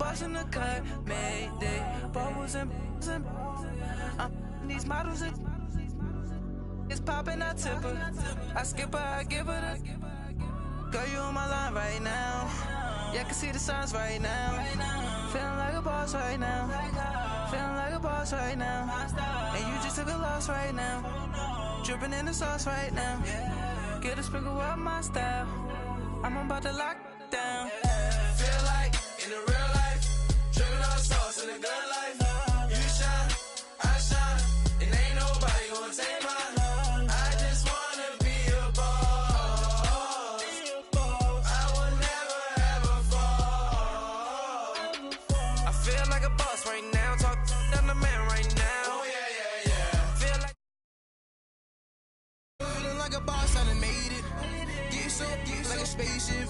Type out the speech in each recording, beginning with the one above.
boss in the cut, Mayday. Bubbles and these models it's popping, I tip her. I skip her, I give her the. Girl, you on my line right now. Yeah, I can see the signs right now. Feeling like a boss right now. Feeling like a boss right now. And you just took a loss right now. Dripping in the sauce right now. Get a sprinkle up my style. I'm about to lock down. Feel like in the real life, dripping on sauce in the good life. You shine, I shine, and ain't nobody gonna take mine. I just wanna be a boss. I will never ever fall. I feel like a boss right now. Talk to the man right now. Oh yeah. Feel like Feeling like a boss, I done made it. Get so like a spaceship.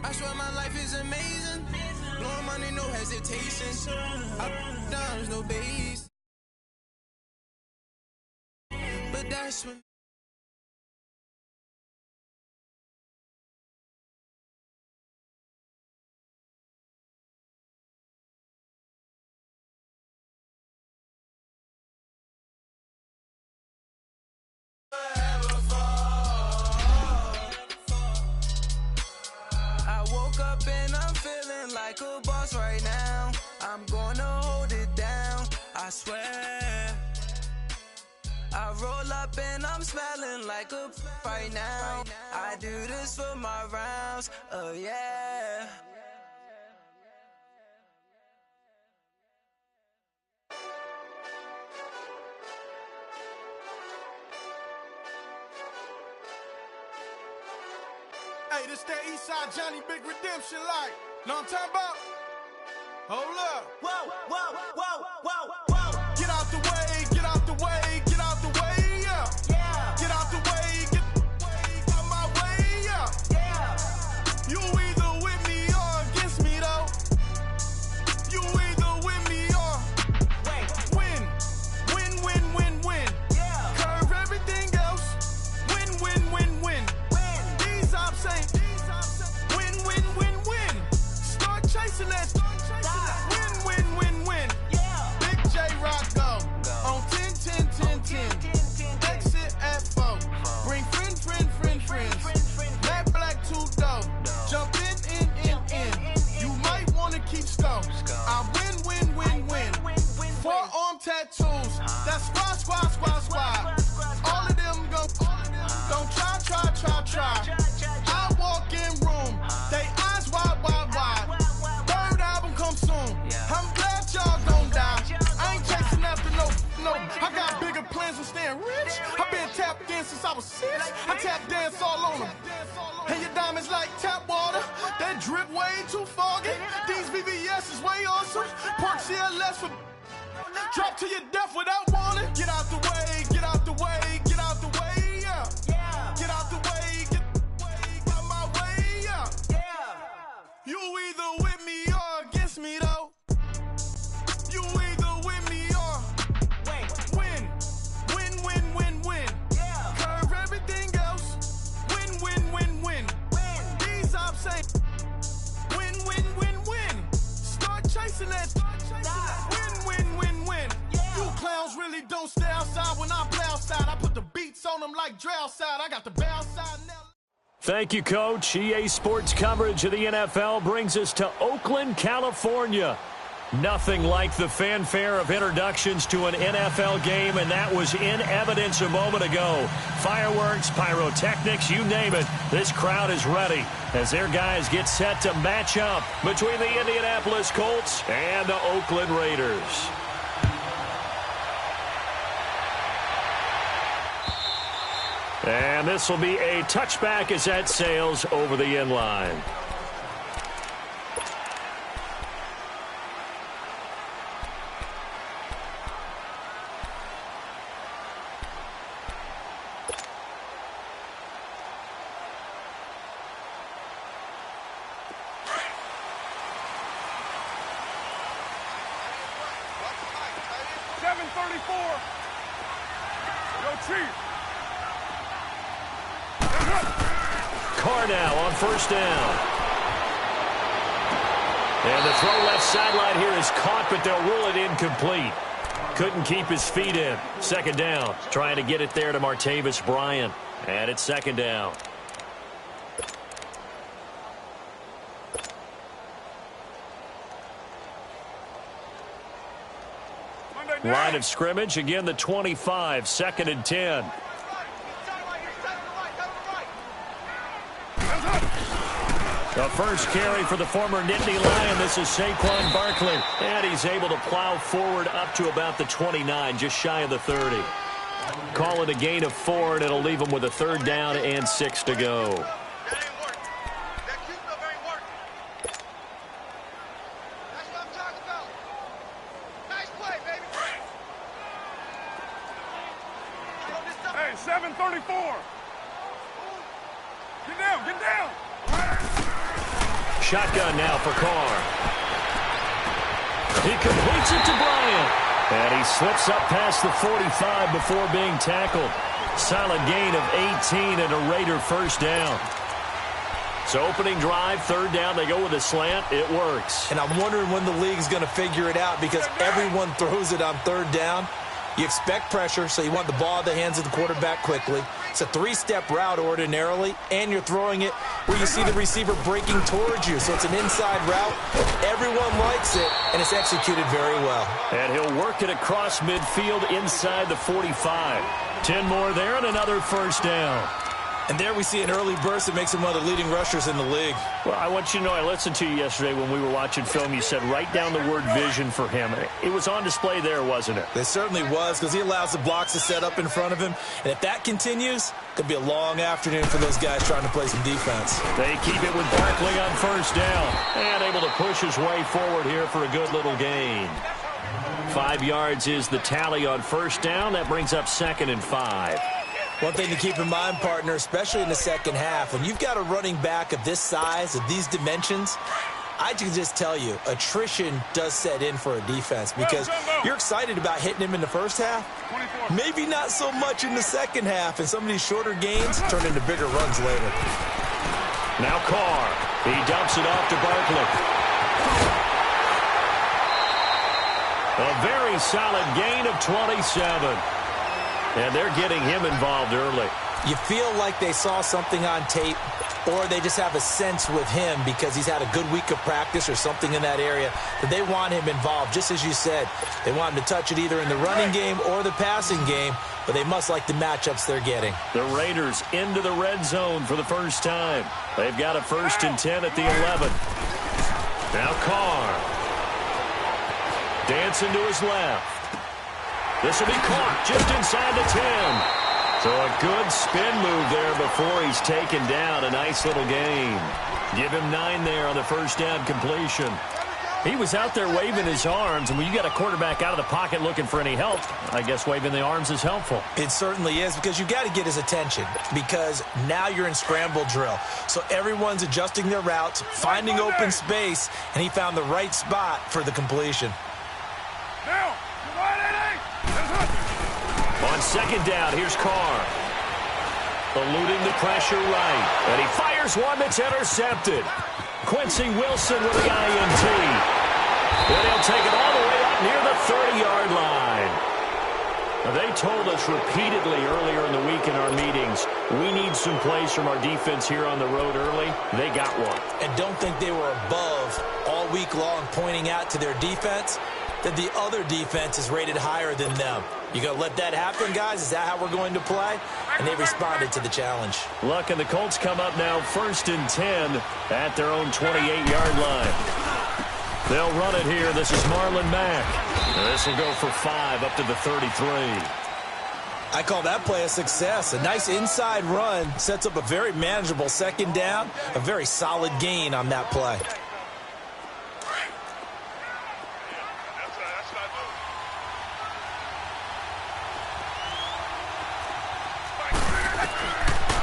I swear my life is amazing. Blowing money, no hesitation. Up, downs, no base. But that's when. I woke up and I'm feeling like a boss right now. I'm gonna hold it down, I swear. I roll up and I'm smelling like a right now. I do this for my rounds, oh yeah. Hey, this that Eastside Johnny Big Redemption like. Know what I'm talking about? Hold up. Whoa. Get out the way, get out the way, get out the way, yeah. Get out the way, get out my way, yeah. You either with me or against me though. You either with me or win. Curve everything else. Win. These ops ain't win. Start chasing that. Win. Big J Rock go on 10. Exit at 4. Bring friends. Matt Black 2 dope. Jump in. You might wanna keep scope. I win. Forearm tattoos. That's squad. All of them go. Don't try. I walk in room. They eyes wide. Third album come soon. I'm glad y'all gon' die. I ain't chasing after no. I got bigger plans than staying rich. I've been tapped in since I was 6. I tap dance all on them. And your diamonds like tap water. That drip way too foggy. These VVS is way awesome. Park CLS for drop to your death without warning. Get out the way, yeah. Get out the way, get out my way, yeah. You either with me or against me though. You either with me or win. Curve everything else. Win. These ops ain't win. Start chasing that. Win. You clowns really don't stay outside when I play outside. I put the beats on them like Drow side. I got the bow side now. Thank you, Coach. EA Sports coverage of the NFL brings us to Oakland, California. Nothing like the fanfare of introductions to an NFL game, and that was in evidence a moment ago. Fireworks, pyrotechnics, you name it. This crowd is ready as their guys get set to match up between the Indianapolis Colts and the Oakland Raiders. And this will be a touchback as that sails over the end line. Carr now on first down. And the throw left sideline here is caught, but they'll rule it incomplete. Couldn't keep his feet in. Second down. Trying to get it there to Martavis Bryant. And it's second down. Line of scrimmage, again the 25, second and 10. The first carry for the former Nittany Lion. This is Saquon Barkley. And he's able to plow forward up to about the 29, just shy of the 30. Call it a gain of 4, and it'll leave him with a third down and 6 to go. Shotgun now for Carr. He completes it to Bryant. And he slips up past the 45 before being tackled. Solid gain of 18 and a Raider first down. So opening drive, third down, they go with a slant. It works. And I'm wondering when the league's going to figure it out because everyone throws it on third down. You expect pressure, so you want the ball in the hands of the quarterback quickly. It's a three-step route ordinarily, and you're throwing it where you see the receiver breaking towards you. So it's an inside route. Everyone likes it, and it's executed very well. And he'll work it across midfield inside the 45. 10 more there and another first down. And there we see an early burst that makes him one of the leading rushers in the league. Well, I want you to know, I listened to you yesterday when we were watching film. You said write down the word vision for him. It was on display there, wasn't it? It certainly was, because he allows the blocks to set up in front of him. And if that continues, it could be a long afternoon for those guys trying to play some defense. They keep it with Barkley on first down. And able to push his way forward here for a good little gain. 5 yards is the tally on first down. That brings up second and 5. One thing to keep in mind, partner, especially in the second half, when you've got a running back of this size, of these dimensions, I can just tell you, attrition does set in for a defense because you're excited about hitting him in the first half. Maybe not so much in the second half, and some of these shorter gains turn into bigger runs later. Now Carr. He dumps it off to Barkley. A very solid gain of 27. And they're getting him involved early. You feel like they saw something on tape, or they just have a sense with him because he's had a good week of practice or something in that area that they want him involved. Just as you said, they want him to touch it either in the running game or the passing game, but they must like the matchups they're getting. The Raiders into the red zone for the first time. They've got a 1st and 10 at the 11. Now Carr. Dancing to his left. This will be caught just inside the 10. So a good spin move there before he's taken down. A nice little gain. Give him 9 there on the first down completion. He was out there waving his arms, and when you got a quarterback out of the pocket looking for any help, I guess waving the arms is helpful. It certainly is, because you got to get his attention, because now you're in scramble drill. So everyone's adjusting their routes, finding open space, and he found the right spot for the completion. On second down, here's Carr. Eluding the pressure right. And he fires one that's intercepted. Quincy Wilson with the INT. And he'll take it all the way up near the 30-yard line. Now, they told us repeatedly earlier in the week in our meetings, we need some plays from our defense here on the road early. They got one. And don't think they were above all week long pointing out to their defense that the other defense is rated higher than them. You going to let that happen, guys? Is that how we're going to play? And they responded to the challenge. Luck and the Colts come up now 1st and 10 at their own 28-yard line. They'll run it here. This is Marlon Mack. This will go for 5 up to the 33. I call that play a success. A nice inside run sets up a very manageable second down. A very solid gain on that play.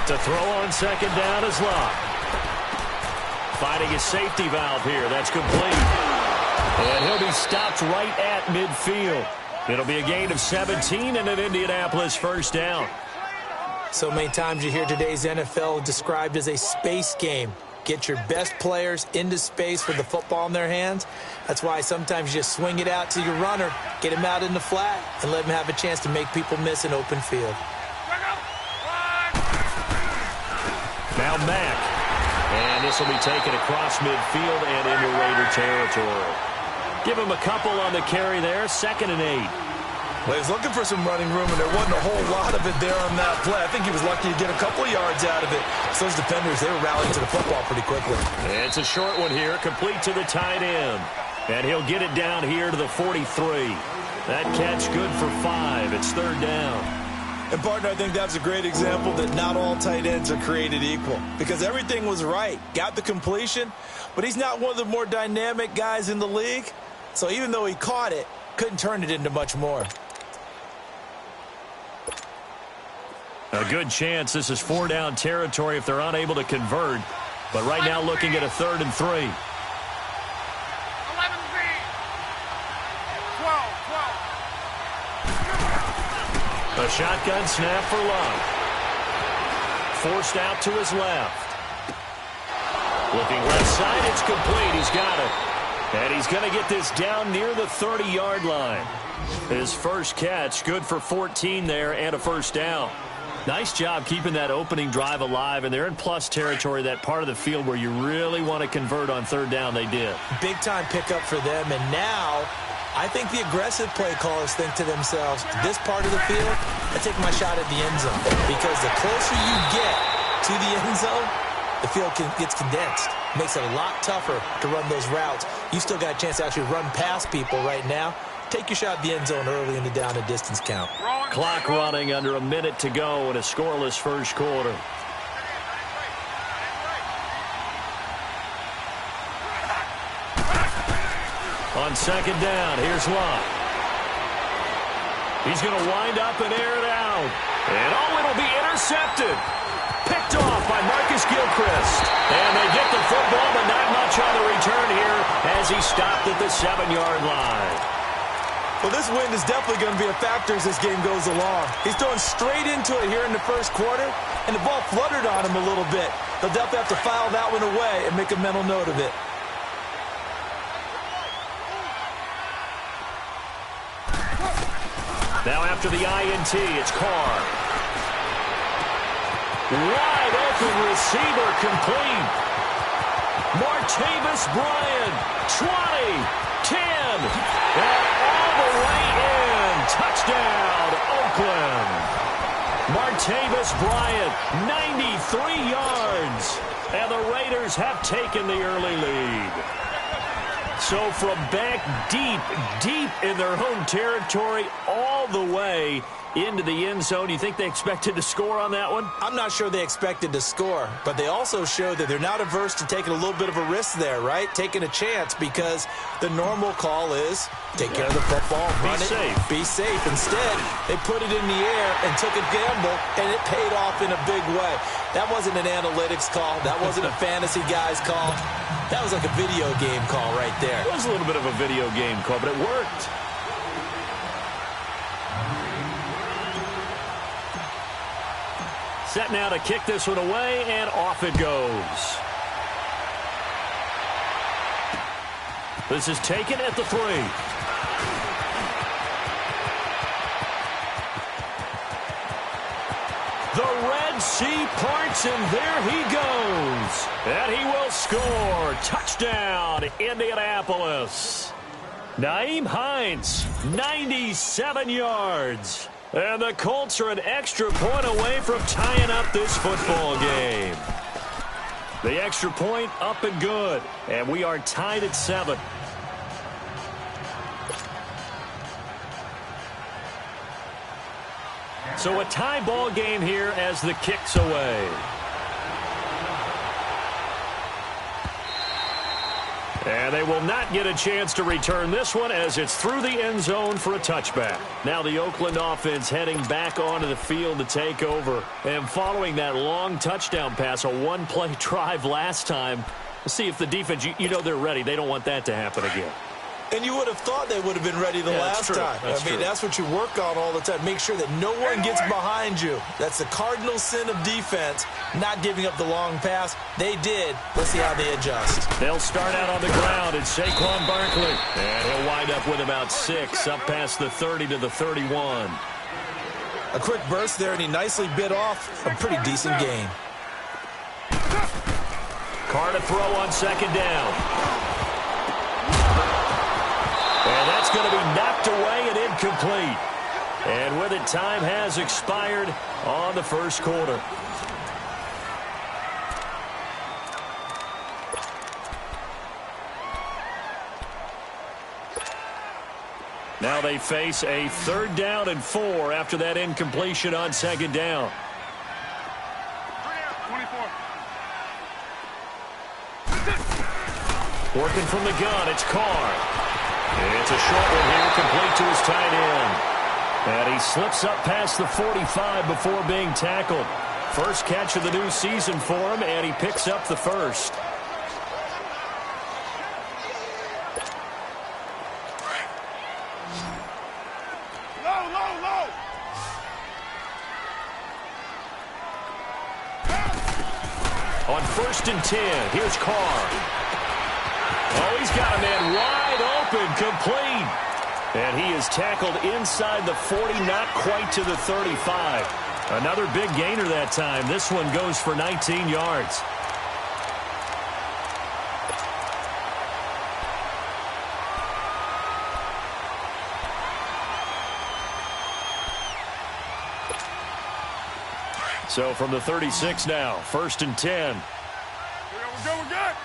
To throw on second down is Luck. Finding his safety valve here. That's complete. And he'll be stopped right at midfield. It'll be a gain of 17 and an Indianapolis first down. So many times you hear today's NFL described as a space game. Get your best players into space with the football in their hands. That's why sometimes you just swing it out to your runner, get him out in the flat, and let him have a chance to make people miss an open field. Now Mack. And this will be taken across midfield and into Raider territory. Give him a couple on the carry there. 2nd and 8. Well, he was looking for some running room, and there wasn't a whole lot of it there on that play. I think he was lucky to get a couple of yards out of it. So those defenders, they were rallying to the football pretty quickly. It's a short one here, complete to the tight end. And he'll get it down here to the 43. That catch good for 5. It's 3rd down. And, partner, I think that's a great example that not all tight ends are created equal. Because everything was right. Got the completion, but he's not one of the more dynamic guys in the league. So even though he caught it, couldn't turn it into much more. A good chance this is 4-down territory if they're unable to convert. But right now looking at a 3rd and 3. 11 12. A shotgun snap for Love. Forced out to his left. Looking left side, it's complete. He's got it. And he's going to get this down near the 30-yard line. His first catch, good for 14 there and a 1st down. Nice job keeping that opening drive alive, and they're in plus territory, that part of the field where you really want to convert on 3rd down. They did. Big-time pickup for them, and now I think the aggressive play callers think to themselves, this part of the field, I take my shot at the end zone, because the closer you get to the end zone, the field gets condensed. Makes it a lot tougher to run those routes. You still got a chance to actually run past people right now. Take your shot at the end zone early in the down and distance count. Clock running, under a minute to go in a scoreless first quarter. On 2nd down, here's Love. He's going to wind up and air it out. And it'll be intercepted. Picked off by Marcus Gilchrist. And they get the football, but not much on the return here as he stopped at the 7-yard line. Well, this wind is definitely going to be a factor as this game goes along. He's throwing straight into it here in the first quarter, and the ball fluttered on him a little bit. They'll definitely have to file that one away and make a mental note of it. Now after the INT, it's Carr. Wide open receiver complete. Martavis Bryant, 20, 10, and all the way in. Touchdown, Oakland. Martavis Bryant, 93 yards. And the Raiders have taken the early lead. So from back deep in their home territory, all the way into the end zone. You think they expected to score on that one? I'm not sure they expected to score, but they also showed that they're not averse to taking a little bit of a risk there, right? Taking a chance, because the normal call is take care of the football, run it, be safe. Instead, they put it in the air and took a gamble, and it paid off in a big way. That wasn't an analytics call. That wasn't a fantasy guy's call. That was like a video game call right there. It was a little bit of a video game call, but it worked. Set now to kick this one away, and off it goes. This is taken at the 3. The Red Sea parts, and there he goes. And he will score. Touchdown, Indianapolis. Nyheim Hines, 97 yards. And the Colts are an extra point away from tying up this football game. The extra point up and good. And we are tied at 7. So a tie ball game here as the kick's away. And they will not get a chance to return this one as it's through the end zone for a touchback. Now the Oakland offense heading back onto the field to take over. And following that long touchdown pass, a one-play drive last time, let's see if the defense, you know they're ready. They don't want that to happen again. And you would have thought they would have been ready the last time. That's what you work on all the time. Make sure that no one gets behind you. That's the cardinal sin of defense, not giving up the long pass. They did. Let's see how they adjust. They'll start out on the ground. It's Saquon Barkley. And he'll wind up with about 6, up past the 30 to the 31. A quick burst there, and he nicely bit off a pretty decent gain. Carr to throw on second down. And that's going to be knocked away and incomplete. And with it, time has expired on the first quarter. Now they face a 3rd down and 4 after that incompletion on second down. 24. Working from the gun, it's Carr. It's a short one here, complete to his tight end. And he slips up past the 45 before being tackled. First catch of the new season for him, and he picks up the first. Low. On 1st and 10, here's Carr. Oh, he's got a man wide open, complete. And he is tackled inside the 40, not quite to the 35. Another big gainer that time. This one goes for 19 yards. So from the 36 now, 1st and 10. We're good.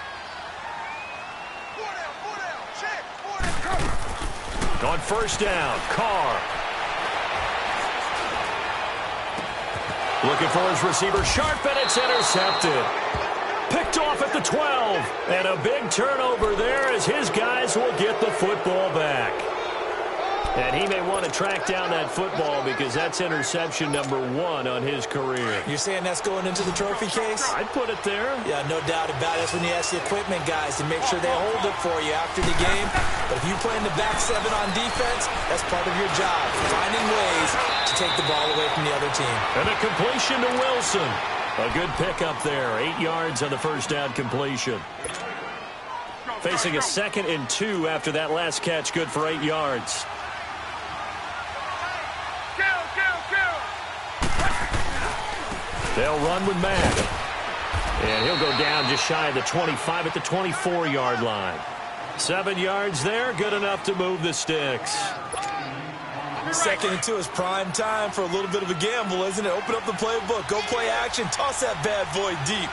On 1st down, Carr. Looking for his receiver, sharp, and it's intercepted. Picked off at the 12. And a big turnover there as his guys will get the football back. And he may want to track down that football because that's interception number 1 on his career. You're saying that's going into the trophy case? I'd put it there. Yeah, no doubt about it. That's when you ask the equipment guys to make sure they hold it for you after the game. But if you play in the back 7 on defense, that's part of your job, finding ways to take the ball away from the other team. And a completion to Wilson. A good pickup there. 8 yards on the first down completion. Facing a 2nd and 2 after that last catch, good for 8 yards. They'll run with Mack. And he'll go down just shy of the 25 at the 24-yard line. 7 yards there, good enough to move the sticks. 2nd and 2 is prime time for a little bit of a gamble, isn't it? Open up the playbook, go play action, toss that bad boy deep.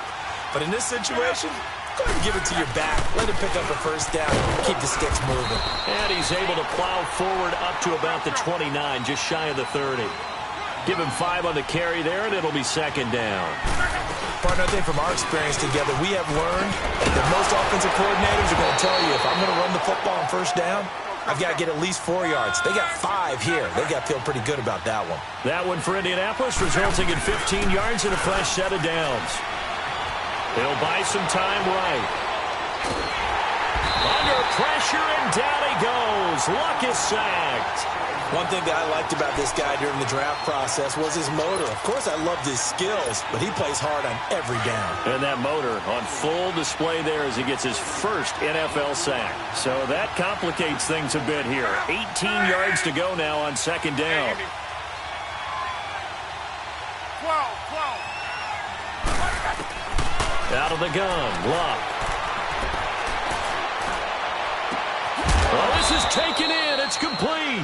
But in this situation, go ahead and give it to your back. Let him pick up a 1st down, keep the sticks moving. And he's able to plow forward up to about the 29, just shy of the 30. Give him 5 on the carry there, and it'll be 2nd down. Partner, I think from our experience together, we have learned that most offensive coordinators are going to tell you, if I'm going to run the football on 1st down, I've got to get at least 4 yards. They got 5 here. They got to feel pretty good about that one. That one for Indianapolis, resulting in 15 yards and a fresh set of downs. They'll buy some time right. Under pressure, and down he goes. Luck is sacked. One thing that I liked about this guy during the draft process was his motor. Of course, I loved his skills, but he plays hard on every down. And that motor on full display there as he gets his first NFL sack. So that complicates things a bit here. 18 yards to go now on 2nd down. 12. Out of the gun, Luck. Well, this is taken in. It's complete.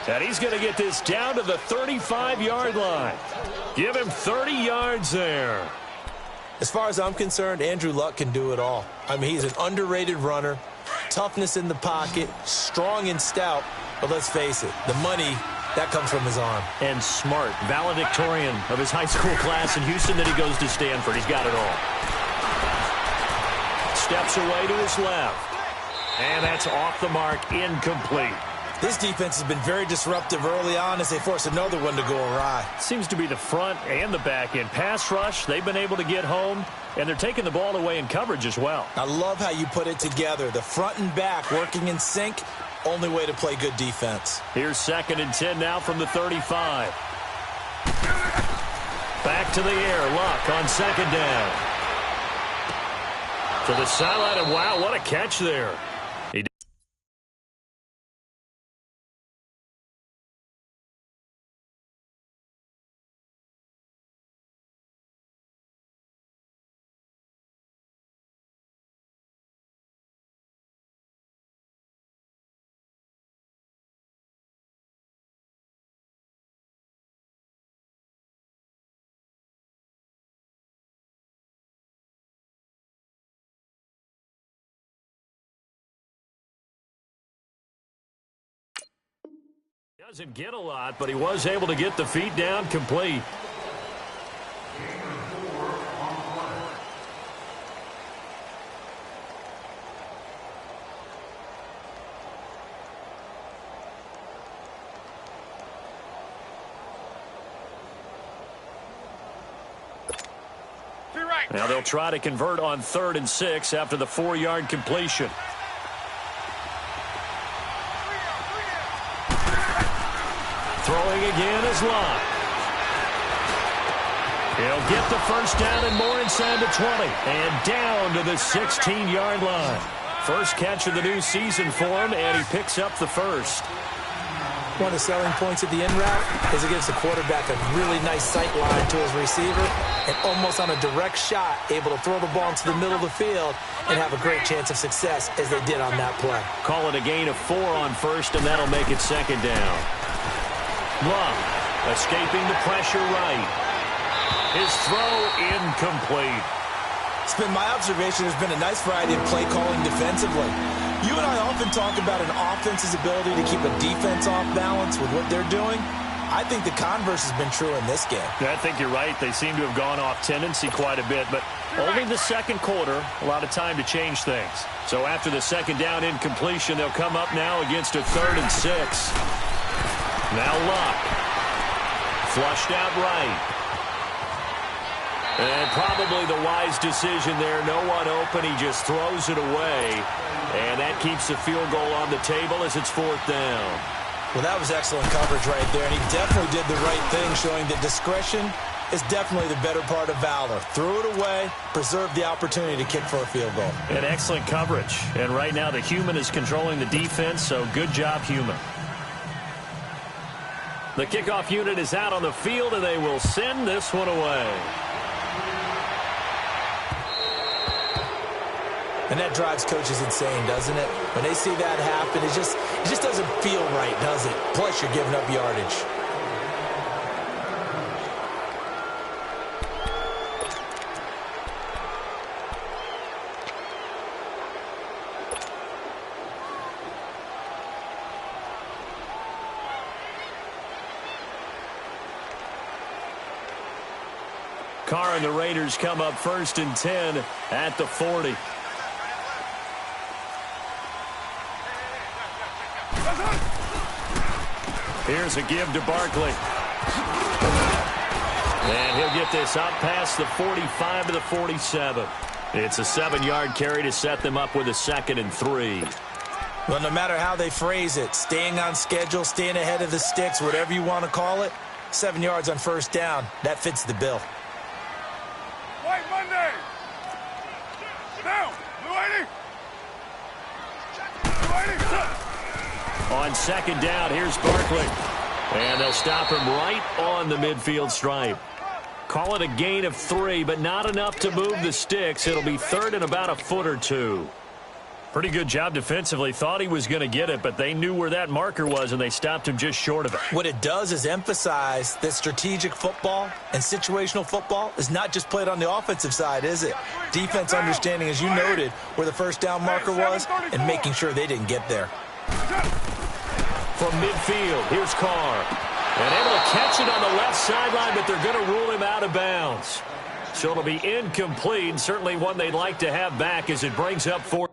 And he's going to get this down to the 35-yard line. Give him 30 yards there. As far as I'm concerned, Andrew Luck can do it all. I mean, he's an underrated runner, toughness in the pocket, strong and stout. But let's face it, the money, that comes from his arm. And smart, valedictorian of his high school class in Houston. Then he goes to Stanford. He's got it all. Steps away to his left. And that's off the mark, incomplete. This defense has been very disruptive early on as they force another one to go awry. Seems to be the front and the back end. Pass rush, they've been able to get home. Defense And they're taking the ball away in coverage as well. I love how you put it together. The front and back working in sync. Only way to play good defense. Here's 2nd and 10 now from the 35. Back to the air. Luck on 2nd down. To the sideline, and wow, what a catch there. Doesn't get a lot, but he was able to get the feet down complete. Now they'll try to convert on 3rd and 6 after the 4-yard completion. Throwing again is Locke. He'll get the first down and more inside the 20. And down to the 16-yard line. First catch of the new season for him, and he picks up the first. One of the selling points of the in route is it gives the quarterback a really nice sight line to his receiver, and almost on a direct shot, able to throw the ball into the middle of the field and have a great chance of success as they did on that play. Call it a gain of 4 on first, and that'll make it 2nd down. Love escaping the pressure right. His throw incomplete. It's been my observation there's been a nice variety of play calling defensively. You and I often talk about an offense's ability to keep a defense off balance with what they're doing. I think the converse has been true in this game. I think you're right. They seem to have gone off tendency quite a bit, but only the second quarter, a lot of time to change things. So after the 2nd down incompletion, they'll come up now against a 3rd and 6. Now Luck. Flushed out right. And probably the wise decision there. No one open. He just throws it away. And that keeps the field goal on the table as it's 4th down. Well, that was excellent coverage right there. And he definitely did the right thing, showing that discretion is definitely the better part of valor. Threw it away, preserved the opportunity to kick for a field goal. And excellent coverage. And right now the human is controlling the defense, so good job, human. The kickoff unit is out on the field, and they will send this one away. And that drives coaches insane, doesn't it? When they see that happen, it just doesn't feel right, does it? Plus, you're giving up yardage. Carr and the Raiders come up 1st and 10 at the 40. Here's a give to Barkley. And he'll get this up past the 45 to the 47. It's a 7-yard carry to set them up with a 2nd and 3. Well, no matter how they phrase it, staying on schedule, staying ahead of the sticks, whatever you want to call it, 7 yards on 1st down, that fits the bill. White Monday. Down. Blue 80. On 2nd down, here's Barkley. And they'll stop him right on the midfield stripe. Call it a gain of 3, but not enough to move the sticks. It'll be 3rd and about a foot or 2. Pretty good job defensively. Thought he was going to get it, but they knew where that marker was, and they stopped him just short of it. What it does is emphasize that strategic football and situational football is not just played on the offensive side, is it? Defense understanding, as you noted, where the 1st down marker was and making sure they didn't get there. From midfield, here's Carr. And able to catch it on the left sideline, but they're going to rule him out of bounds. So it'll be incomplete, and certainly one they'd like to have back as it brings up 4.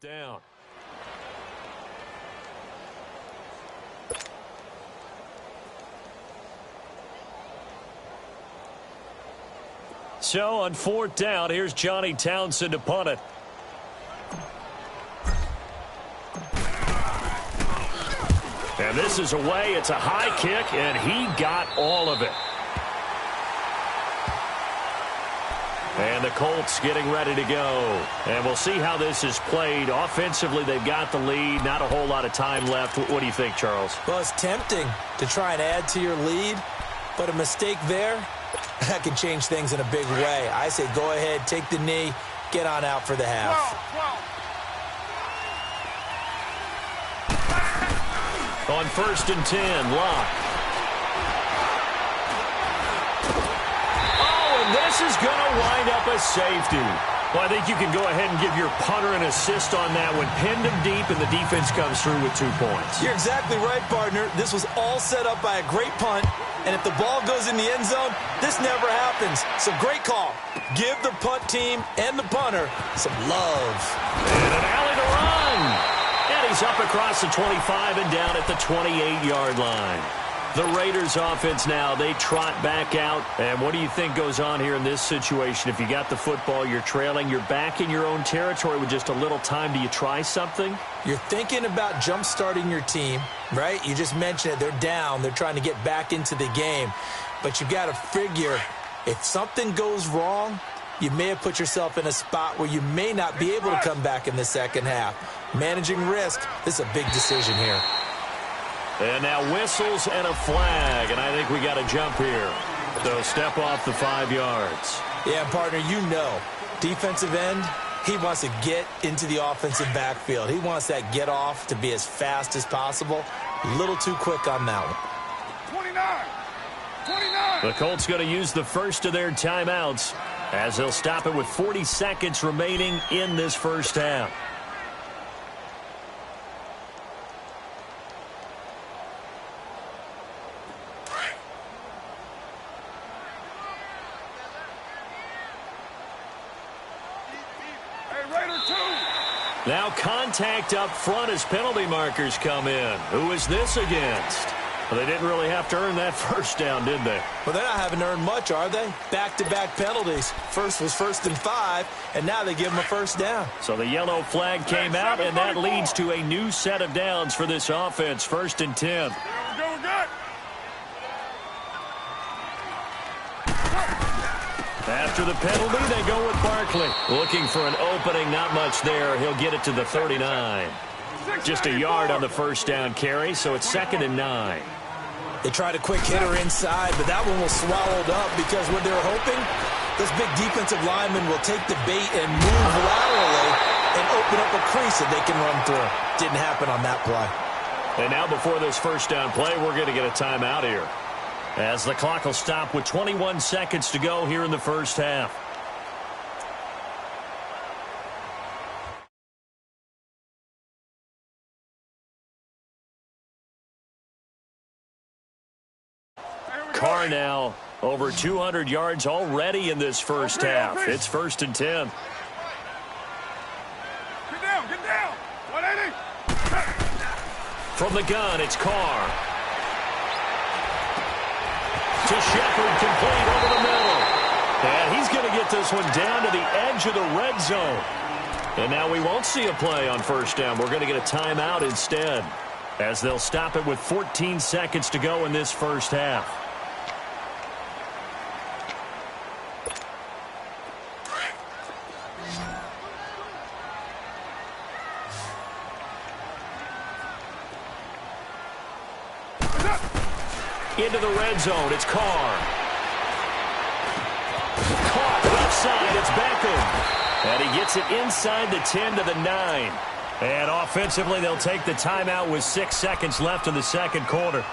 down. So on 4th down, here's Johnny Townsend to punt it. And this is away. It's a high kick, and he got all of it. And the Colts getting ready to go. And we'll see how this is played. Offensively, they've got the lead. Not a whole lot of time left. What do you think, Charles? Well, it's tempting to try and add to your lead, but a mistake there, that can change things in a big way. I say go ahead, take the knee, get on out for the half. On 1st and 10, Locke. Oh, and this is going to wind up a safety. Well, I think you can go ahead and give your punter an assist on that one. Pinned him deep, and the defense comes through with 2 points. You're exactly right, partner. This was all set up by a great punt, and if the ball goes in the end zone, this never happens. So great call. Give the punt team and the punter some love. And an alley to run. And he's up across the 25 and down at the 28-yard line. The Raiders offense now, they trot back out. And what do you think goes on here in this situation? If you got the football, you're trailing, you're back in your own territory with just a little time. Do you try something? You're thinking about jump-starting your team, right? You just mentioned it. They're down. They're trying to get back into the game. But you've got to figure if something goes wrong, you may have put yourself in a spot where you may not be able to come back in the second half. Managing risk, this is a big decision here. And now whistles and a flag, and I think we got a jump here. So step off the 5 yards. Yeah, partner, you know, defensive end, he wants to get into the offensive backfield. He wants that get off to be as fast as possible. A little too quick on that one. 29. The Colts going to use the first of their timeouts as they'll stop it with 40 seconds remaining in this first half. Now contact up front as penalty markers come in. Who is this against? Well, they didn't really have to earn that first down, did they? Well, they're not having to earn much, are they? Back-to-back penalties. First was 1st and 5, and now they give them a first down. So the yellow flag came out, and that leads to a new set of downs for this offense. 1st and 10. After the penalty, they go with Barkley. Looking for an opening, not much there. He'll get it to the 39. Just a yard on the first down carry, so it's 2nd and 9. They tried a quick hitter inside, but that one was swallowed up because what they were hoping, this big defensive lineman will take the bait and move laterally and open up a crease that they can run through. Didn't happen on that play. And now before this first down play, we're going to get a timeout here, as the clock will stop with 21 seconds to go here in the first half. Carr now over 200 yards already in this first half. It's 1st and 10. Get down. 180. From the gun, it's Carr. To Shepard, complete over the middle. And he's going to get this one down to the edge of the red zone. And now we won't see a play on first down. We're going to get a timeout instead, as they'll stop it with 14 seconds to go in this first half. Into the red zone, it's Carr. Caught left side, it's Beckham. And he gets it inside the 10 to the 9. And offensively, they'll take the timeout with 6 seconds left in the second quarter.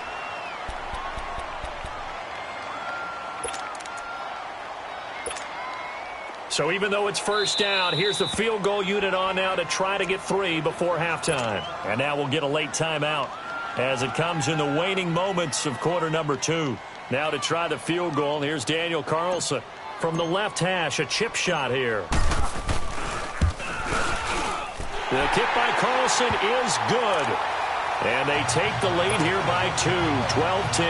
So even though it's first down, here's the field goal unit on now to try to get 3 before halftime. And now we'll get a late timeout as it comes in the waning moments of quarter number 2. Now to try the field goal, here's Daniel Carlson from the left hash, a chip shot here. The kick by Carlson is good. And they take the lead here by 2, 12-10.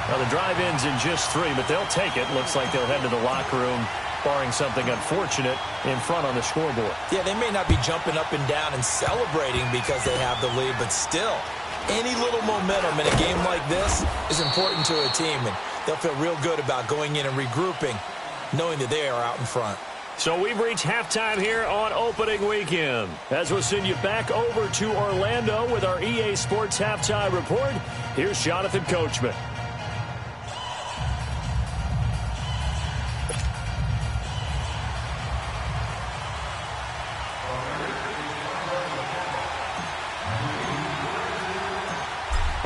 Now, the drive ends in just 3, but they'll take it. Looks like they'll head to the locker room, barring something unfortunate, in front on the scoreboard. Yeah, they may not be jumping up and down and celebrating because they have the lead, but still, any little momentum in a game like this is important to a team, and they'll feel real good about going in and regrouping, knowing that they are out in front. So we've reached halftime here on opening weekend. As we'll send you back over to Orlando with our EA Sports Halftime Report, here's Jonathan Coachman.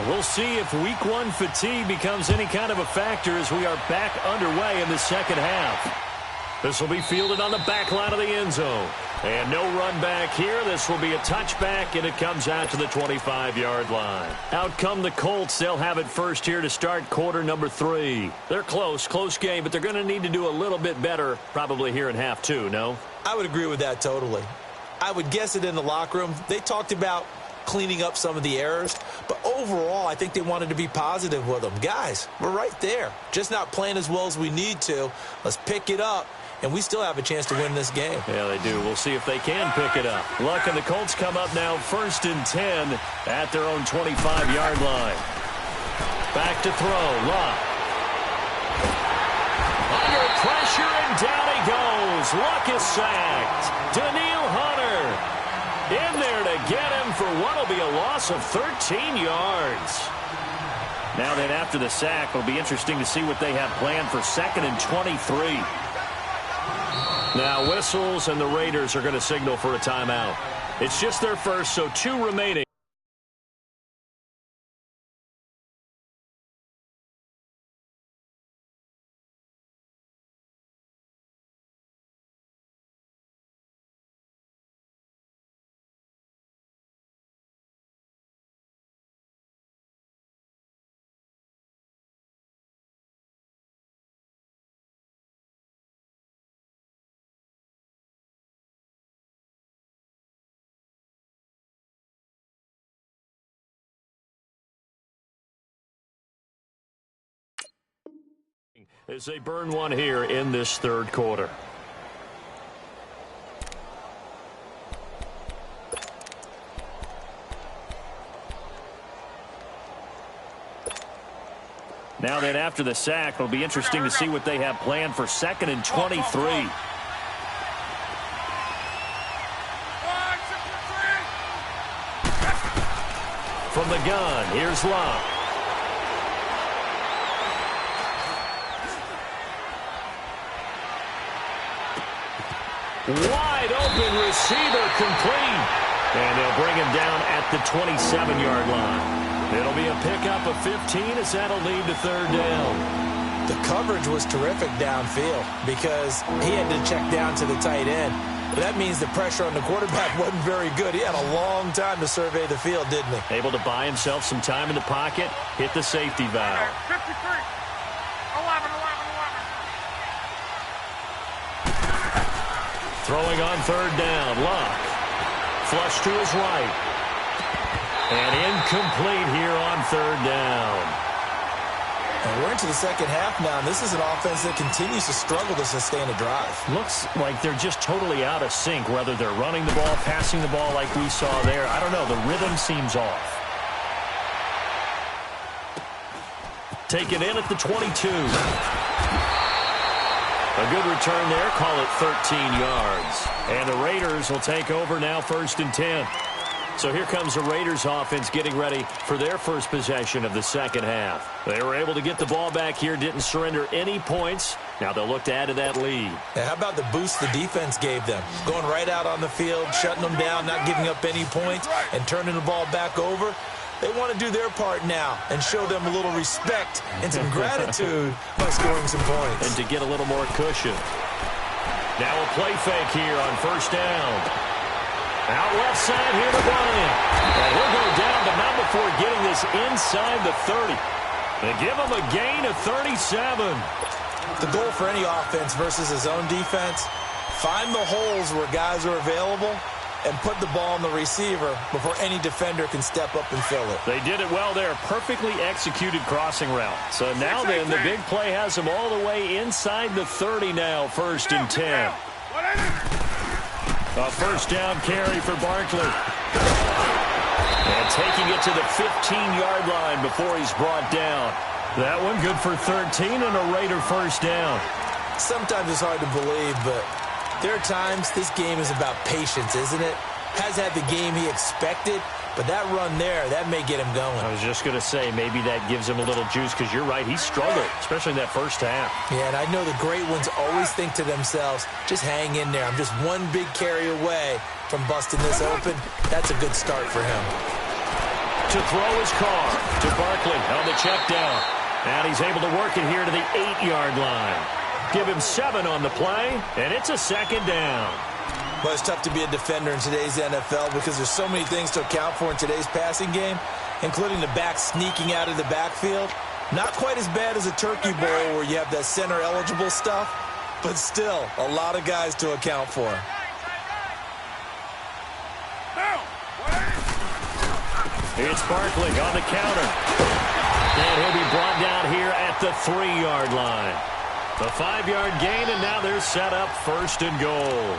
We'll see if Week 1 fatigue becomes any kind of a factor as we are back underway in the second half. This will be fielded on the back line of the end zone. And no run back here. This will be a touchback, and it comes out to the 25-yard line. Out come the Colts. They'll have it first here to start quarter number 3. They're close game, but they're going to need to do a little bit better probably here in half 2, no? I would agree with that totally. I would guess it in the locker room. They talked about cleaning up some of the errors, but overall, I think they wanted to be positive with them. Guys, we're right there. Just not playing as well as we need to. Let's pick it up, and we still have a chance to win this game. Yeah, they do. We'll see if they can pick it up. Luck and the Colts come up now 1st and 10 at their own 25-yard line. Back to throw. Luck. Under pressure, and down he goes. Luck is sacked. Daniil Hunter in there to get him for what will be a loss of 13 yards. Now then, after the sack, it'll be interesting to see what they have planned for 2nd and 23. Now whistles, and the Raiders are going to signal for a timeout. It's just their first, so 2 remaining. As they burn one here in this third quarter. Now then, after the sack, it'll be interesting to see what they have planned for 2nd and 23. From the gun, here's Luck. Wide open receiver, complete. And they'll bring him down at the 27-yard line. It'll be a pickup of 15 as that'll lead to 3rd down. The coverage was terrific downfield because he had to check down to the tight end. But that means the pressure on the quarterback wasn't very good. He had a long time to survey the field, didn't he? Able to buy himself some time in the pocket, hit the safety valve. 53. 11. Throwing on 3rd down, Luck. Flush to his right. And incomplete here on 3rd down. And we're into the second half now, and this is an offense that continues to struggle to sustain a drive. Looks like they're just totally out of sync, whether they're running the ball, passing the ball like we saw there. I don't know. The rhythm seems off. Take it in at the 22. A good return there. Call it 13 yards. And the Raiders will take over now 1st and 10. So here comes the Raiders offense getting ready for their first possession of the second half. They were able to get the ball back here, didn't surrender any points. Now they'll look to add to that lead. Now, how about the boost the defense gave them? Going right out on the field, shutting them down, not giving up any points, and turning the ball back over. They want to do their part now and show them a little respect and some gratitude by scoring some points. And to get a little more cushion. Now a play fake here on 1st down. Out left side here to Bryant. And he'll go down, but not before getting this inside the 30. They give him a gain of 37. The goal for any offense versus his own defense, find the holes where guys are available and put the ball on the receiver before any defender can step up and fill it. They did it well there. Perfectly executed crossing route. So now then, the big play has them all the way inside the 30 now, 1st and 10. A first down carry for Barkley. And taking it to the 15-yard line before he's brought down. That one good for 13 and a Raider first down. Sometimes it's hard to believe, but there are times this game is about patience, isn't it? Has had the game he expected, but that run there, that may get him going. I was just going to say, maybe that gives him a little juice, because you're right, he struggled, especially in that first half. Yeah, and I know the great ones always think to themselves, just hang in there. I'm just one big carry away from busting this open. That's a good start for him. To throw his car to Barkley on the check down. And he's able to work it here to the 8-yard line. Give him 7 on the play, and it's a second down. Well, it's tough to be a defender in today's NFL because there's so many things to account for in today's passing game, including the back sneaking out of the backfield. Not quite as bad as a turkey bowl where you have that center-eligible stuff, but still a lot of guys to account for. It's Barkley on the counter. And he'll be brought down here at the 3-yard line. The 5-yard gain, and now they're set up 1st and goal.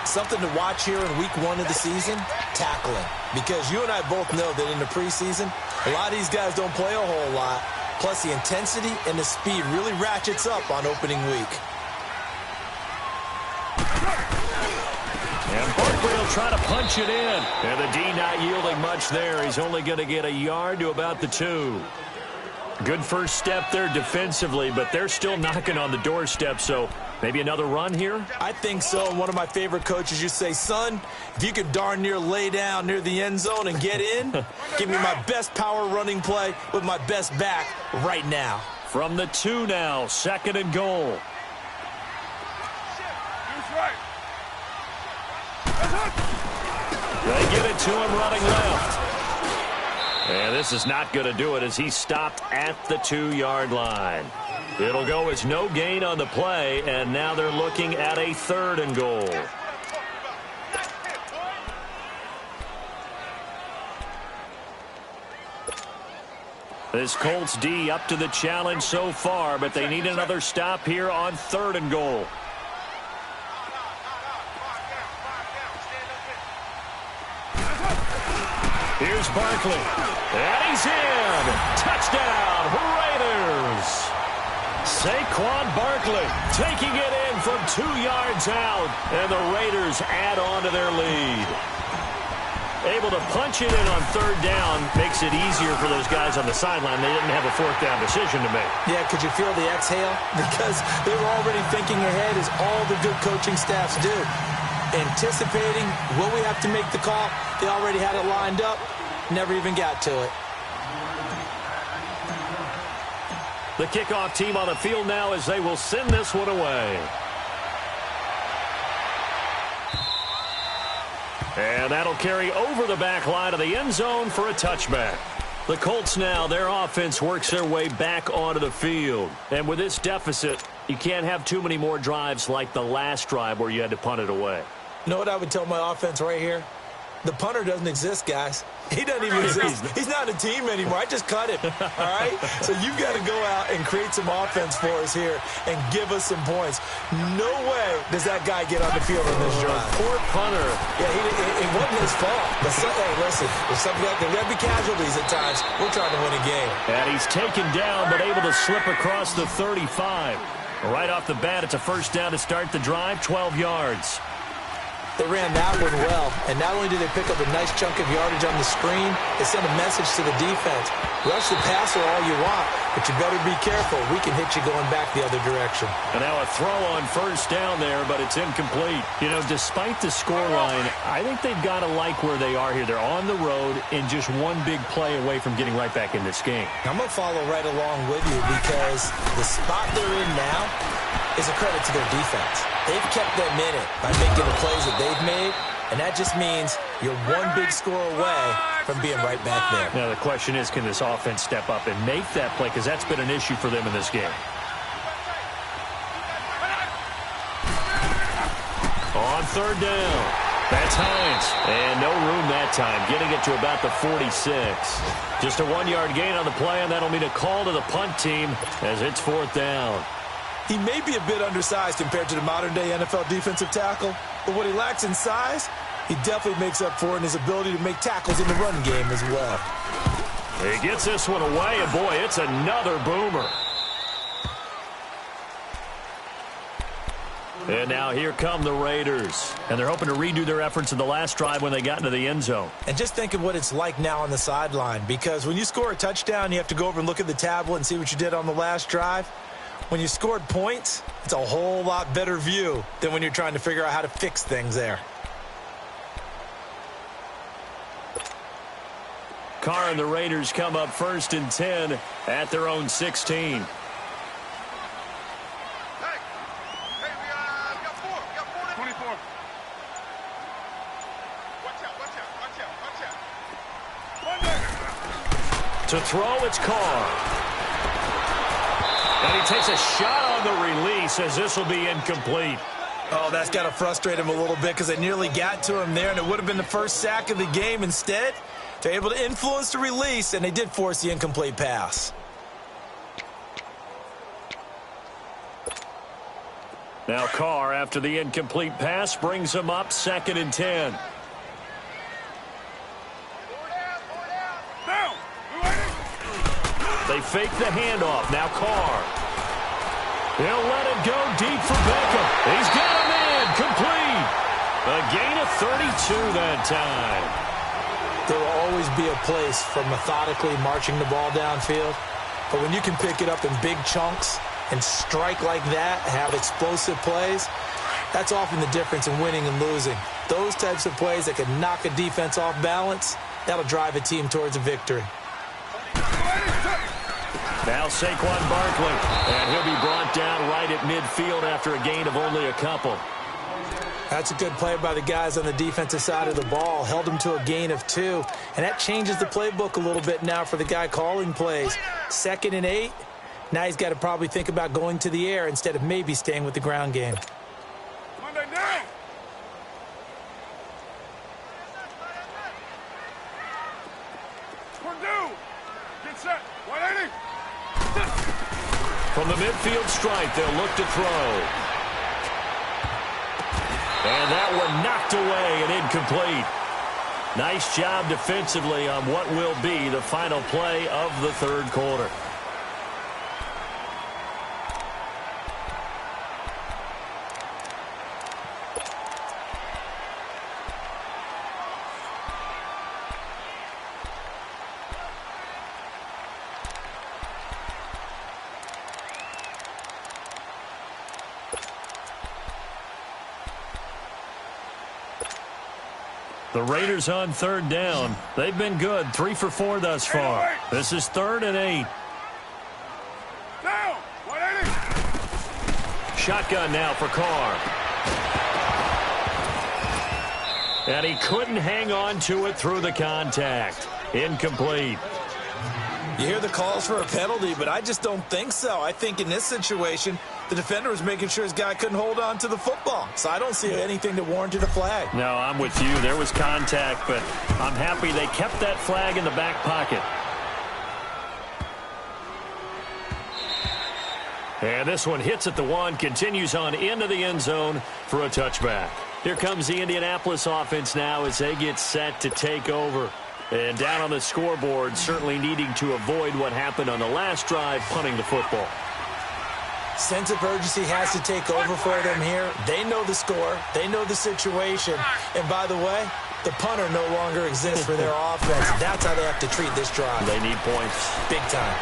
Something to watch here in week 1 of the season, tackling. Because you and I both know that in the preseason, a lot of these guys don't play a whole lot. Plus, the intensity and the speed really ratchets up on opening week. And Barkley will try to punch it in. And the D not yielding much there. He's only going to get a yard to about the 2. Good first step there defensively, but they're still knocking on the doorstep, so maybe another run here? I think so. One of my favorite coaches used to say, son, if you could darn near lay down near the end zone and get in, give me my best power running play with my best back right now. From the 2 now, 2nd and goal. They give it to him running left. And this is not going to do it as he stopped at the 2-yard line. It'll go as no gain on the play, and now they're looking at a 3rd and goal. This Colts D up to the challenge so far, but they need another stop here on 3rd and goal. Here's Barkley. And he's in. Touchdown, Raiders. Saquon Barkley taking it in from 2 yards out. And the Raiders add on to their lead. Able to punch it in on 3rd down makes it easier for those guys on the sideline. They didn't have a 4th down decision to make. Yeah, could you feel the exhale? Because they were already thinking ahead, as all the good coaching staffs do. Anticipating, will we have to make the call? They already had it lined up. Never even got to it. The kickoff team on the field now as they will send this one away. And that'll carry over the back line of the end zone for a touchback. The Colts now, their offense works their way back onto the field. And with this deficit, you can't have too many more drives like the last drive where you had to punt it away. You know what I would tell my offense right here? The punter doesn't exist, guys. He doesn't even exist. He's not a team anymore. I just cut him, all right? So you've got to go out and create some offense for us here and give us some points. No way does that guy get on the field in this drive. Poor punter. Yeah, it wasn't his fault. But hey, listen, there's got to be casualties at times. We're trying to win a game. And he's taken down but able to slip across the 35. Right off the bat, it's a first down to start the drive, 12 yards. They ran that one well, and not only did they pick up a nice chunk of yardage on the screen, they sent a message to the defense. Rush the passer all you want, but you better be careful. We can hit you going back the other direction. And now a throw on first down there, but it's incomplete. You know, despite the scoreline, I think they've got to like where they are here. They're on the road and just one big play away from getting right back in this game. I'm going to follow right along with you because the spot they're in now is a credit to their defense. They've kept them in it by making the plays that they've made, and that just means you're one big score away from being right back there. Now the question is, can this offense step up and make that play? Because that's been an issue for them in this game. On third down, That's Hines. And no room that time, getting it to about the 46. Just a 1-yard gain on the play, and that'll mean a call to the punt team as it's 4th down. He may be a bit undersized compared to the modern-day NFL defensive tackle, but what he lacks in size, he definitely makes up for in his ability to make tackles in the run game as well. He gets this one away, and boy, it's another boomer. And now here come the Raiders. And they're hoping to redo their efforts in the last drive when they got into the end zone. And just think of what it's like now on the sideline, because when you score a touchdown, you have to go over and look at the tablet and see what you did on the last drive. When you scored points, it's a whole lot better view than when you're trying to figure out how to fix things there. Carr and the Raiders come up 1st and 10 at their own 16. To throw, it's Carr. And he takes a shot on the release as this will be incomplete. Oh, that's got to frustrate him a little bit because they nearly got to him there, and it would have been the first sack of the game. Instead, they're able to influence the release, and they did force the incomplete pass. Now Carr, after the incomplete pass, brings him up 2nd and 10. They fake the handoff. Now Carr. He'll let it go deep for Beckham. He's got him in. Complete. A gain of 32 that time. There will always be a place for methodically marching the ball downfield. But when you can pick it up in big chunks and strike like that, have explosive plays, that's often the difference in winning and losing. Those types of plays that can knock a defense off balance, that'll drive a team towards a victory. Now Saquon Barkley, and he'll be brought down right at midfield after a gain of only a couple. That's a good play by the guys on the defensive side of the ball. Held him to a gain of 2, and that changes the playbook a little bit now for the guy calling plays. 2nd and 8, now he's got to probably think about going to the air instead of maybe staying with the ground game. Monday down. Purdue, get set, 180. From the midfield stripe, they'll look to throw. And that one knocked away and incomplete. Nice job defensively on what will be the final play of the 3rd quarter. The Raiders on 3rd down. They've been good, 3 for 4 thus far. This is 3rd and 8. Down, 180. Shotgun now for Carr. And he couldn't hang on to it through the contact. Incomplete. You hear the calls for a penalty, but I just don't think so. I think in this situation, the defender was making sure his guy couldn't hold on to the football. So I don't see anything that warranted a flag. No, I'm with you. There was contact, but I'm happy they kept that flag in the back pocket. And this one hits at the 1, continues on into the end zone for a touchback. Here comes the Indianapolis offense now as they get set to take over. And down on the scoreboard, certainly needing to avoid what happened on the last drive, punting the football. Sense of urgency has to take over for them here. They know the score. They know the situation. And by the way, the punter no longer exists for their offense. That's how they have to treat this drive. They need points. Big time.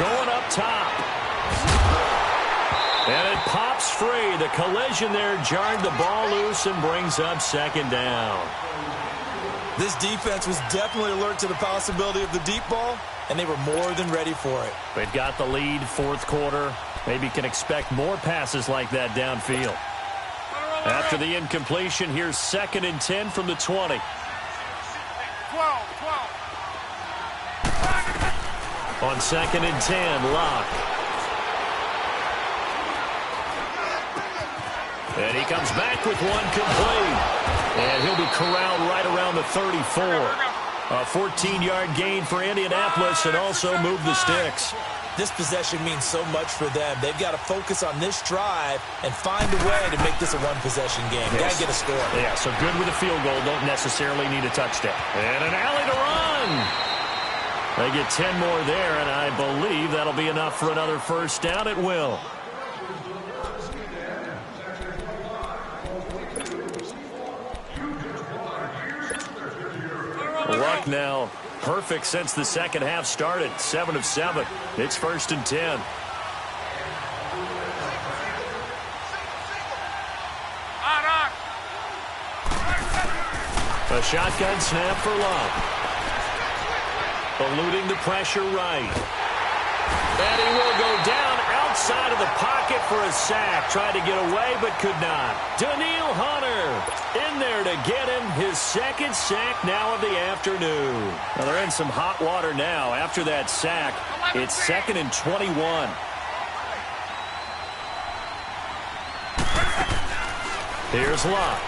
Going up top. And it pops free. The collision there jarred the ball loose and brings up 2nd down. This defense was definitely alert to the possibility of the deep ball, and they were more than ready for it. They've got the lead, 4th quarter. Maybe can expect more passes like that downfield. After the incompletion, here's 2nd and 10 from the 20. 12. On 2nd and 10, Locke. And he comes back with one complete. And he'll be corralled right around the 34. A 14-yard gain for Indianapolis and also move the sticks. This possession means so much for them. They've got to focus on this drive and find a way to make this a one-possession game. Yes. Got to get a score. Yeah, so good with a field goal. Don't necessarily need a touchdown. And an alley to run. They get 10 more there, and I believe that'll be enough for another first down. It will. Luck now perfect since the second half started. 7 of 7. It's 1st and 10. A shotgun snap for Luck. Eluding the pressure right. And he will go down outside of the pocket for a sack. Tried to get away but could not. Daniil Hunter in there to get him his second sack now of the afternoon. Well, they're in some hot water now. After that sack, it's 2nd and 21. Here's Luck.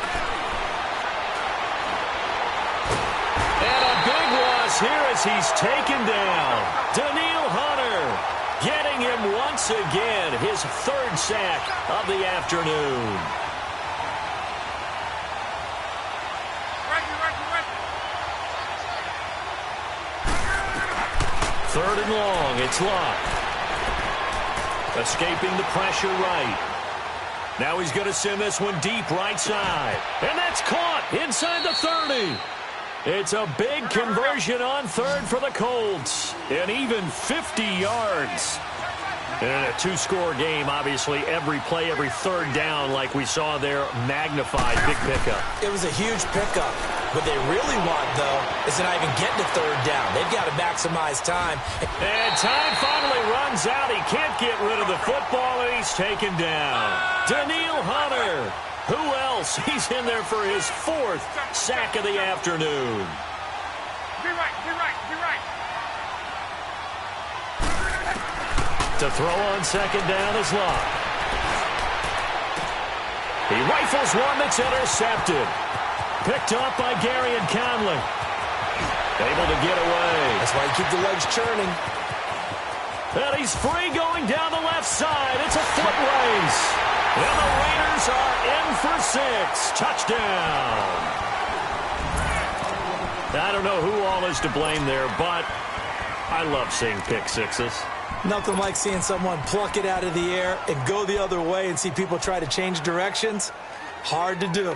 And a big loss here as he's taken down. Daniil Hunter getting him once again, his 3rd sack of the afternoon. Third and long, it's Luck. Escaping the pressure right. Now he's going to send this one deep right side. And that's caught inside the 30. It's a big conversion on 3rd for the Colts. And even 50 yards. And in a 2-score game, obviously, every play, every 3rd down, like we saw there, magnified. Big pickup. It was a huge pickup. What they really want, though, is to not even get to 3rd down. They've got to maximize time. And time finally runs out. He can't get rid of the football, and he's taken down. Daniil Hunter. Who else? He's in there for his 4th sack of the afternoon. Be right, be right, be right. To throw on 2nd down is Luck. He rifles one that's intercepted. Picked up by Gary and Conley. Able to get away. That's why you keep the legs churning. And he's free going down the left side. It's a foot race. And the Raiders are in for 6. Touchdown. I don't know who all is to blame there, but I love seeing pick sixes. Nothing like seeing someone pluck it out of the air and go the other way and see people try to change directions. Hard to do.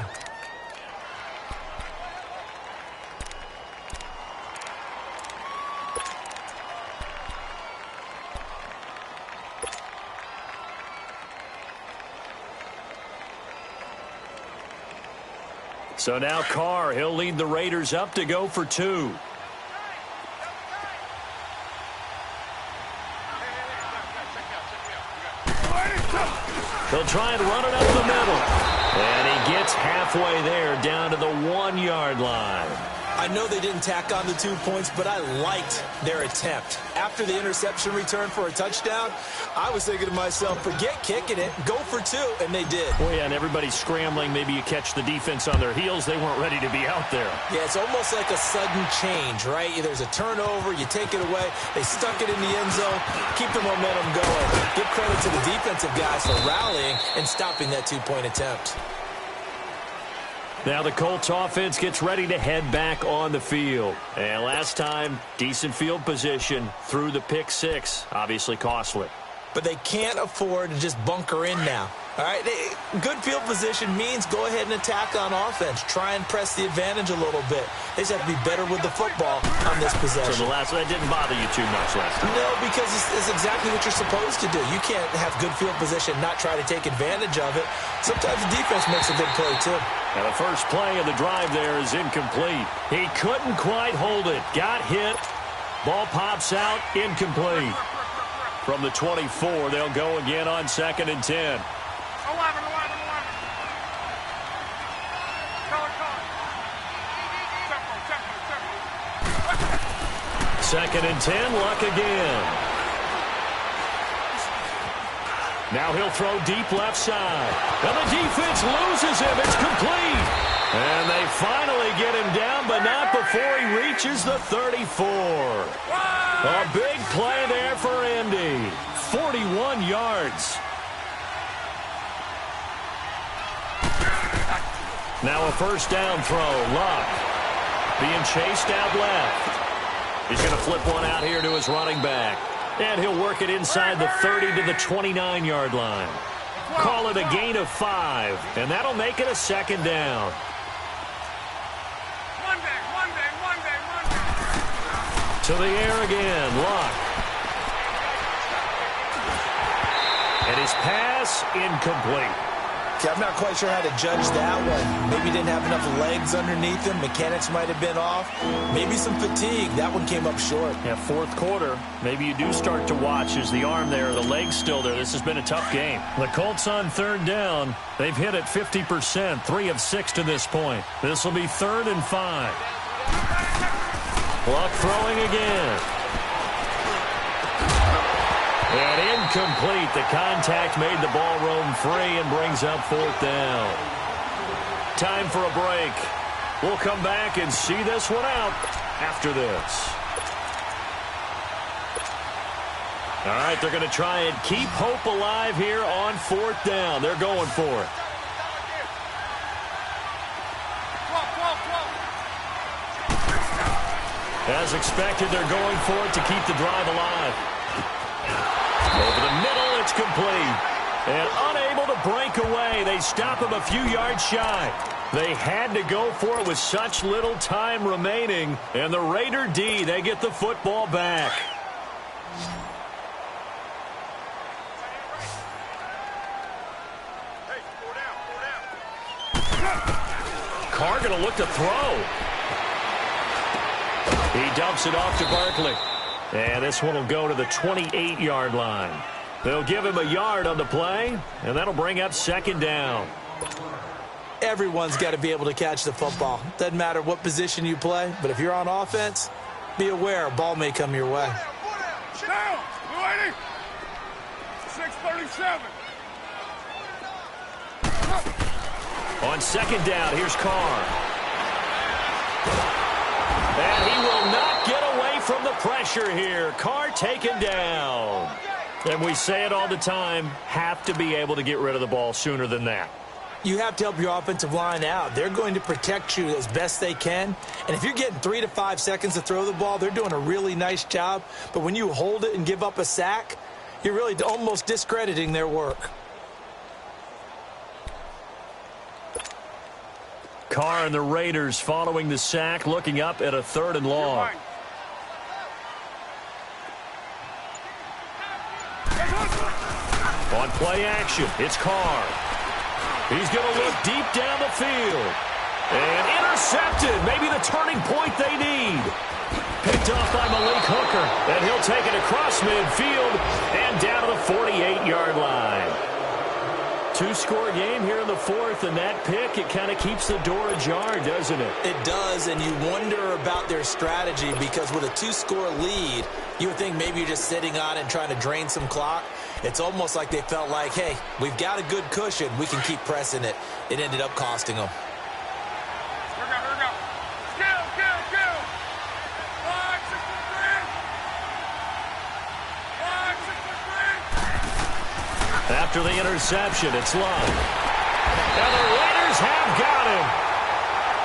So now Carr, he'll lead the Raiders up to go for 2. He'll try and run it up the middle. And he gets halfway there down to the 1-yard line. I know they didn't tack on the 2 points, but I liked their attempt. After the interception return for a touchdown, I was thinking to myself, forget kicking it, go for 2, and they did. Well, yeah, and everybody's scrambling. Maybe you catch the defense on their heels. They weren't ready to be out there. Yeah, it's almost like a sudden change, right? There's a turnover, you take it away, they stuck it in the end zone, keep the momentum going. Give credit to the defensive guys for rallying and stopping that 2-point attempt. Now the Colts offense gets ready to head back on the field. And last time, decent field position through the pick 6. Obviously costly. But they can't afford to just bunker in now. All right, good field position means go ahead and attack on offense. Try and press the advantage a little bit. They just have to be better with the football on this possession. So the last one, that didn't bother you too much last time? No, because it's exactly what you're supposed to do. You can't have good field position, not try to take advantage of it. Sometimes the defense makes a good play, too. Now the first play of the drive there is incomplete. He couldn't quite hold it. Got hit. Ball pops out, incomplete. From the 24, they'll go again on 2nd and 10. 11. Second and 10, Luck again. Now he'll throw deep left side. And the defense loses him. It's complete. And they finally get him down, but not before he reaches the 34. A big play there for Indy. 41 yards. Now a first down throw. Luck being chased out left. He's going to flip one out here to his running back. And he'll work it inside the 30 to the 29-yard line. Call it a gain of 5, and that'll make it a second down. To the air again, Luck. And his pass incomplete. Okay, I'm not quite sure how to judge that one. Maybe he didn't have enough legs underneath him. Mechanics might have been off. Maybe some fatigue. That one came up short. Yeah, fourth quarter. Maybe you do start to watch. Is the arm there, the leg's still there? This has been a tough game. The Colts on third down. They've hit it 50%, 3 of 6 to this point. This will be 3rd and 5. Luck throwing again. And incomplete. The contact made the ball roam free and brings up 4th down. Time for a break. We'll come back and see this one out after this. All right, they're going to try and keep hope alive here on 4th down. They're going for it. As expected, they're going for it to keep the drive alive. Over the middle, it's complete. And unable to break away, they stop him a few yards shy. They had to go for it with such little time remaining. And the Raider D, they get the football back. Carr going to look to throw. He dumps it off to Barkley. And this one will go to the 28-yard line. They'll give him a yard on the play, and that'll bring up 2nd down. Everyone's got to be able to catch the football. Doesn't matter what position you play, but if you're on offense, be aware a ball may come your way. Down, 280. 637. On 2nd down, here's Carr. And he will not get away from the pressure here. Carr taken down. And we say it all the time, have to be able to get rid of the ball sooner than that. You have to help your offensive line out. They're going to protect you as best they can. And if you're getting 3 to 5 seconds to throw the ball, they're doing a really nice job. But when you hold it and give up a sack, you're really almost discrediting their work. Carr and the Raiders following the sack, looking up at a 3rd and long. On play action, it's Carr. He's going to look deep down the field. And intercepted. Maybe the turning point they need. Picked off by Malik Hooker. And he'll take it across midfield and down to the 48-yard line. 2-score game here in the 4th, and that pick, it kind of keeps the door ajar, doesn't it? It does, and you wonder about their strategy because with a 2-score lead, you would think maybe you're just sitting on it and trying to drain some clock. It's almost like they felt like, hey, we've got a good cushion. We can keep pressing it. It ended up costing them. Here we go. Go. 5, 6, 3. After the interception, it's Luck. And the Raiders have got him.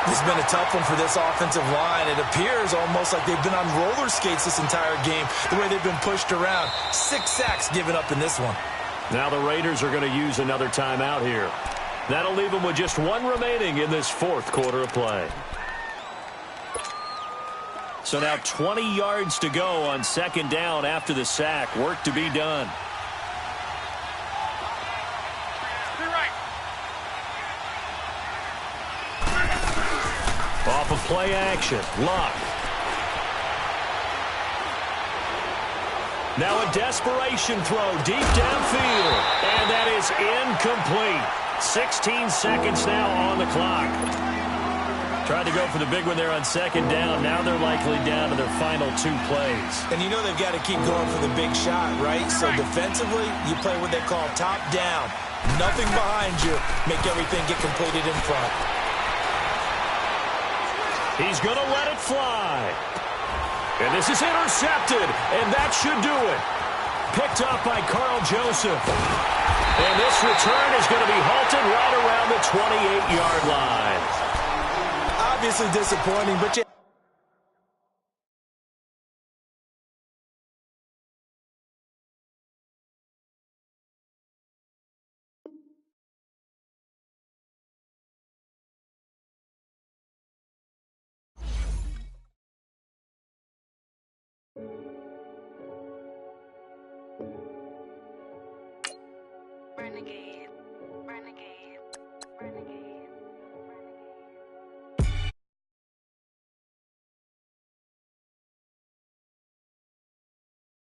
This has been a tough one for this offensive line. It appears almost like they've been on roller skates this entire game, the way they've been pushed around. 6 sacks given up in this one. Now the Raiders are going to use another timeout here. That'll leave them with just 1 remaining in this 4th quarter of play. So now 20 yards to go on 2nd down after the sack. Work to be done. Off of play action, Luck. Now a desperation throw deep downfield. And that is incomplete. 16 seconds now on the clock. Tried to go for the big one there on second down. Now they're likely down to their final 2 plays. And you know they've got to keep going for the big shot, right? So defensively, you play what they call top down. Nothing behind you. Make everything get completed in front. He's going to let it fly. And this is intercepted, and that should do it. Picked up by Carl Joseph. And this return is going to be halted right around the 28-yard line. Obviously disappointing, but you... Renegade.